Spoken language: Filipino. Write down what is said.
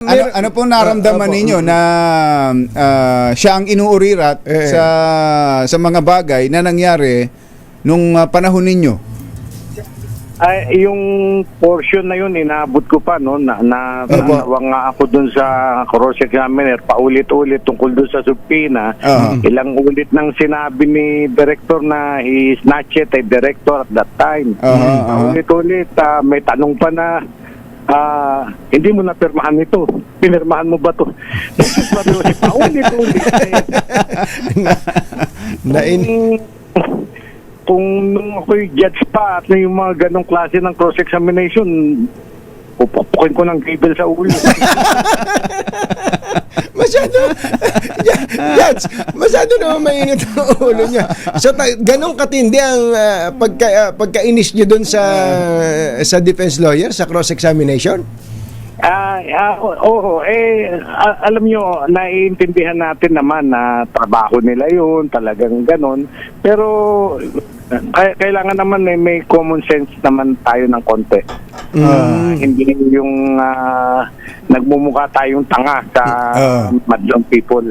Ano po naramdaman ninyo na siya ang inuurirat sa mga bagay na nangyari nung panahon ninyo? Ay, yung portion na yun, inaabot ko pa, no? Nawang nga ako dun sa cross examiner, paulit-ulit tungkol dun sa subpoena. Ilang ulit nang sinabi ni director na he is not yet a director at that time. Paulit-ulit, may tanong pa na, hindi mo na pirmahan ito. Pinirmahan mo ba ito? Paulit-ulit. Kung nung ako'y judge pa at yung mga ganong klase ng cross-examination, pupukin ko ng cable sa ulo. Masyado naman mainit ang ulo niya. So, ganong katindi ang pagka-inis niyo dun sa defense lawyer, sa cross-examination? Oo. Alam nyo, naiintindihan natin naman na trabaho nila yun, talagang ganon. Pero, kailangan naman may common sense naman tayo ng konti. Hindi yung nagmumukha tayong tanga sa madlang people.